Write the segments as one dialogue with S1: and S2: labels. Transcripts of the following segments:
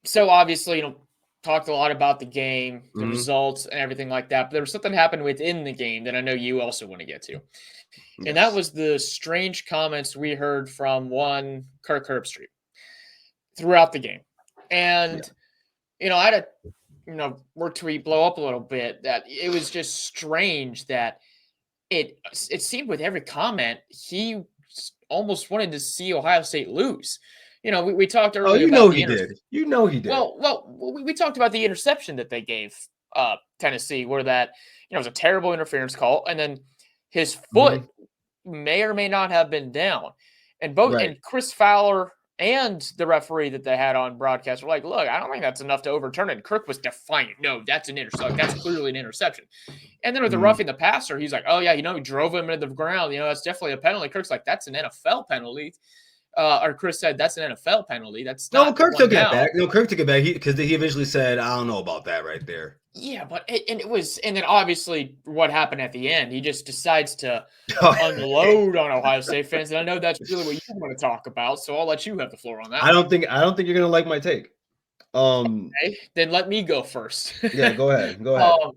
S1: so obviously, talked a lot about the game, the
S2: Mhm.
S1: results, and everything like that. But there was something happened within the game that I know you also want to get to, and that
S2: Yes.
S1: was the strange comments we heard from one Kirk Herbstreit throughout the game.
S2: Yeah.
S1: And I had a word tweet blow up a little bit that it was just strange that it seemed with every comment he almost wanted to see Ohio State lose. We talked
S2: Oh,
S1: earlier
S2: you
S1: about
S2: know
S1: the
S2: he did. You know he did.
S1: we talked about the interception that they gave Tennessee, where that it was a terrible interference call, and then his foot
S2: Mhm.
S1: may or may not have been down, and both
S2: Right.
S1: and Chris Fowler and the referee that they had on broadcast were like, "Look, I don't think that's enough to overturn it." And Kirk was defiant. No, that's an interception. That's clearly an interception. And then with the
S2: Mhm.
S1: roughing the passer, he's like, "Oh yeah, he drove him into the ground. That's definitely a penalty." Kirk's like, "That's an NFL penalty." Or Chris said, "That's an NFL penalty. That's
S2: No,
S1: not
S2: Kirk
S1: one
S2: took that
S1: down."
S2: back. No, Kirk took it back because he eventually said, "I don't know about that right there."
S1: Yeah, but it was, and then obviously what happened at the end, he just decides to unload on Ohio State fans, and I know that's really what you want to talk about, so I'll let you have the floor on that
S2: I
S1: one.
S2: don't think you're gonna like my take.
S1: Okay, then let me go first.
S2: Yeah, go ahead. Go ahead.
S1: um,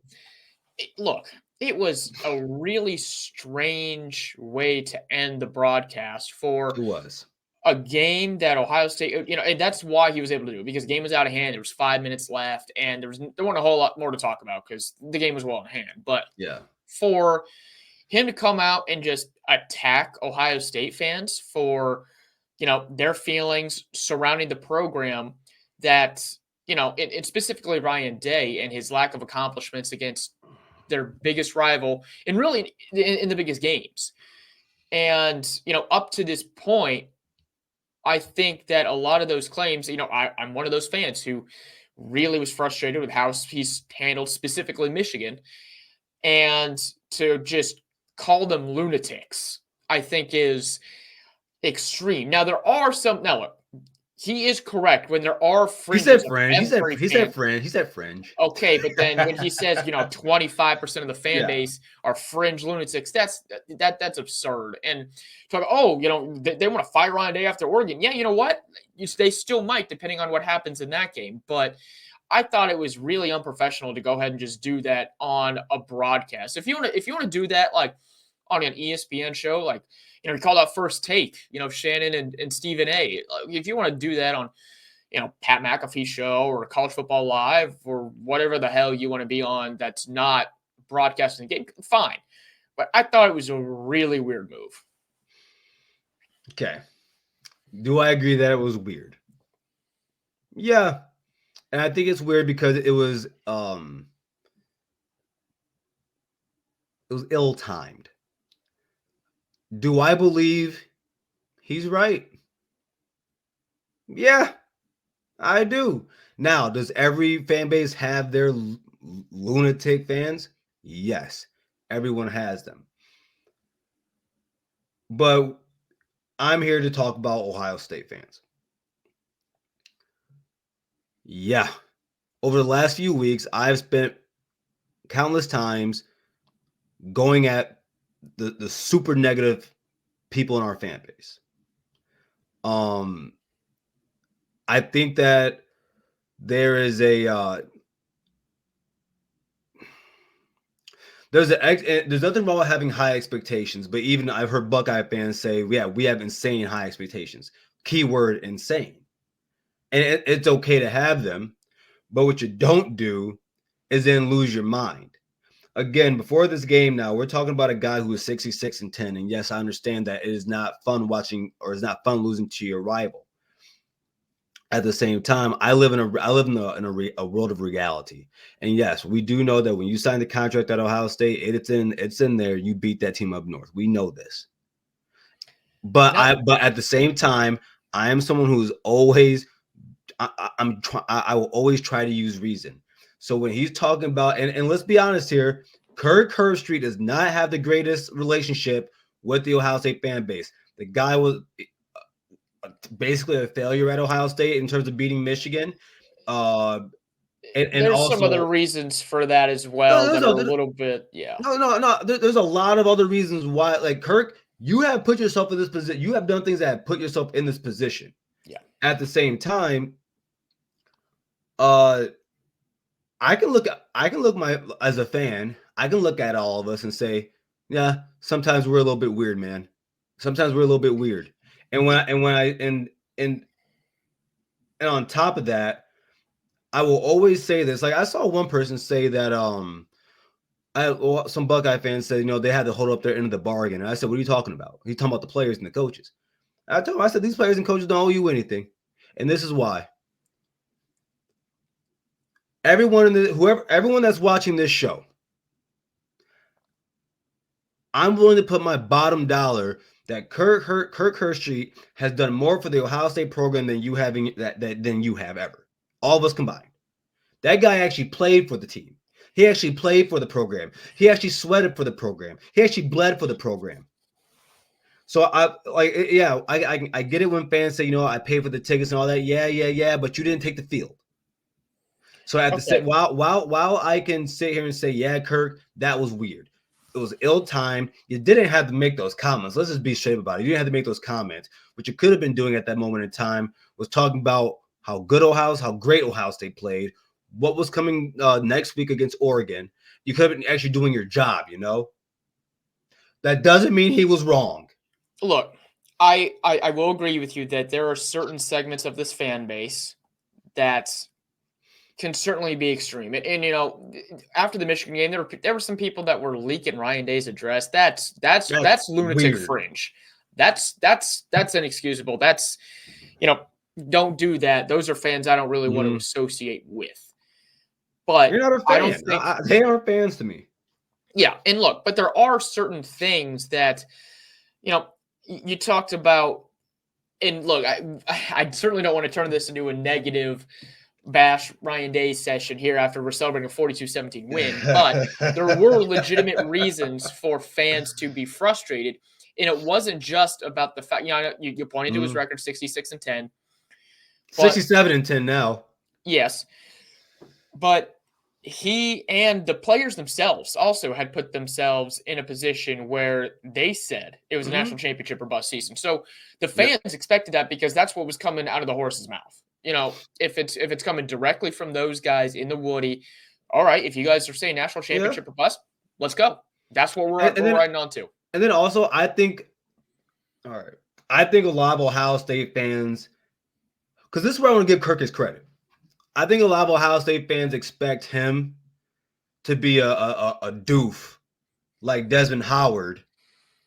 S1: Look, it was a really strange way to end the broadcast for
S2: It was.
S1: a game that Ohio State, and that's why he was able to do it because the game was out of hand. There was 5 minutes left, and there wasn't a whole lot more to talk about because the game was well in hand. But
S2: Yeah.
S1: for him to come out and just attack Ohio State fans for their feelings surrounding the program, that and specifically Ryan Day and his lack of accomplishments against their biggest rival and really in the biggest games. And up to this point, I think that a lot of those claims, I'm one of those fans who really was frustrated with how he's handled specifically Michigan, and to just call them lunatics, I think is extreme. Now there are some. Now look, he is correct when there are
S2: He
S1: fringes
S2: said
S1: of
S2: fringe.
S1: every
S2: He
S1: fan.
S2: said fringe. He said fringe.
S1: Okay, but then when he says 25% of the fan
S2: Yeah.
S1: base are fringe lunatics, that's absurd. And talk, oh, they want to fight Ryan Day after Oregon. Yeah, you know what? They still might, depending on what happens in that game. But I thought it was really unprofessional to go ahead and just do that on a broadcast. If you want to do that like on an ESPN show, like you call that First Take, Shannon and Stephen A. If you want to do that on Pat McAfee show or College Football Live or whatever the hell you want to be on that's not broadcasting the game, fine. But I thought it was a really weird move.
S2: Okay. Do I agree that it was weird? Yeah. And I think it's weird because it was ill-timed. Do I believe he's right? Yeah, I do. Now, does every fan base have their lunatic fans? Yes, everyone has them. But I'm here to talk about Ohio State fans. Yeah, over the last few weeks, I've spent countless times going at the super negative people in our fan base. I think that there is a there's nothing wrong with having high expectations, but even I've heard Buckeye fans say, "Yeah, we have insane high expectations." Keyword insane, and it's okay to have them, but what you don't do is then lose your mind. Again, before this game, now we're talking about a guy who is 66-10, and yes, I understand that it is not fun watching or it's not fun losing to your rival. At the same time, I live in a world of reality, and yes, we do know that when you sign the contract at Ohio State, it's in there. You beat that team up north. We know this, but but at the same time, I am someone who's always I will always try to use reason. So when he's talking about and let's be honest here, Kirk Herbstreit does not have the greatest relationship with the Ohio State fan base. The guy was basically a failure at Ohio State in terms of beating Michigan. And
S1: There's
S2: also,
S1: some other reasons for that as well that are a little bit, yeah.
S2: No. There's a lot of other reasons why, like Kirk, you have put yourself in this position. You have done things that have put yourself in this position.
S1: Yeah.
S2: At the same time, I can look as a fan, I can look at all of us and say, yeah, sometimes we're a little bit weird, man. Sometimes we're a little bit weird. And and on top of that, I will always say this. Like I saw one person say that some Buckeye fans said, they had to hold up their end of the bargain. And I said, what are you talking about? He's talking about the players and the coaches. I told him, I said, these players and coaches don't owe you anything. And this is why. Everyone that's watching this show, I'm willing to put my bottom dollar that Kirk Herbstreit has done more for the Ohio State program than you have ever. All of us combined. That guy actually played for the team. He actually played for the program. He actually sweated for the program. He actually bled for the program. So I get it when fans say, I paid for the tickets and all that. Yeah, but you didn't take the field. So I have to say, while I can sit here and say, yeah, Kirk, that was weird. It was ill-timed. You didn't have to make those comments. Let's just be straight about it. You didn't have to make those comments. What you could have been doing at that moment in time was talking about how great Ohio State played, what was coming next week against Oregon. You could have been actually doing your job, That doesn't mean he was wrong.
S1: Look, I will agree with you that there are certain segments of this fan base that can certainly be extreme. And after the Michigan game, there were some people that were leaking Ryan Day's address. That's lunatic
S2: weird.
S1: Fringe. That's inexcusable. That's don't do that. Those are fans I don't really want to associate with. But
S2: you're not a fan.
S1: I don't think
S2: they are fans to me.
S1: Yeah, and look, but there are certain things that you talked about. And look, I certainly don't want to turn this into a negative bash Ryan Day session here after we're celebrating a 42-17 win, but there were legitimate reasons for fans to be frustrated, and it wasn't just about the fact you pointed to his record 66-10,
S2: 67-10 now.
S1: Yes, but he and the players themselves also had put themselves in a position where they said it was a national championship or bust season. So the fans expected that because that's what was coming out of the horse's mouth. If it's coming directly from those guys in the Woody, all right, if you guys are saying national championship or bust, let's go. That's what we're riding on to.
S2: And then also, I think a lot of Ohio State fans, because this is where I want to give Kirk his credit. I think a lot of Ohio State fans expect him to be a doof like Desmond Howard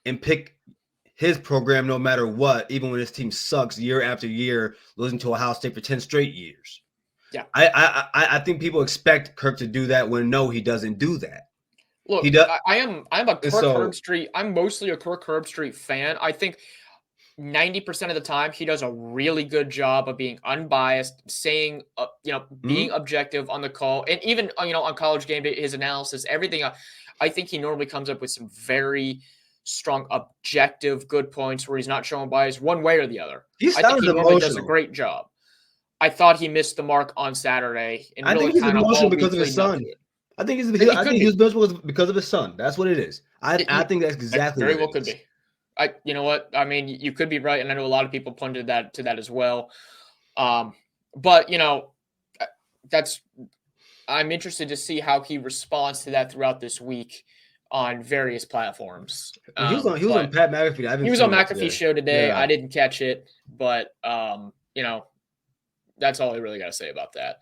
S2: and pick his program no matter what, even when his team sucks year after year, losing to Ohio State for 10 straight years.
S1: Yeah.
S2: I think people expect Kirk to do that when no, he doesn't do that.
S1: Look, I'm a Kirk Herbstreit. I'm mostly a Kirk Herbstreit fan. I think 90% of the time he does a really good job of being unbiased, saying, being objective on the call, and even, on College Game Day, his analysis, everything. I think he normally comes up with some very strong, objective, good points where he's not showing bias one way or the other. I think he normally does a great job. I thought he missed the mark on Saturday. And
S2: I think he's emotional because of his son. I think he was emotional because of his son. That's what it is. I think that's exactly
S1: very well could be. You know what? I mean, you could be right, and I know a lot of people pointed to that as well. But I'm interested to see how he responds to that throughout this week on various platforms.
S2: He was on Pat McAfee.
S1: He was on McAfee's show today. Yeah. I didn't catch it, but that's all I really got to say about that.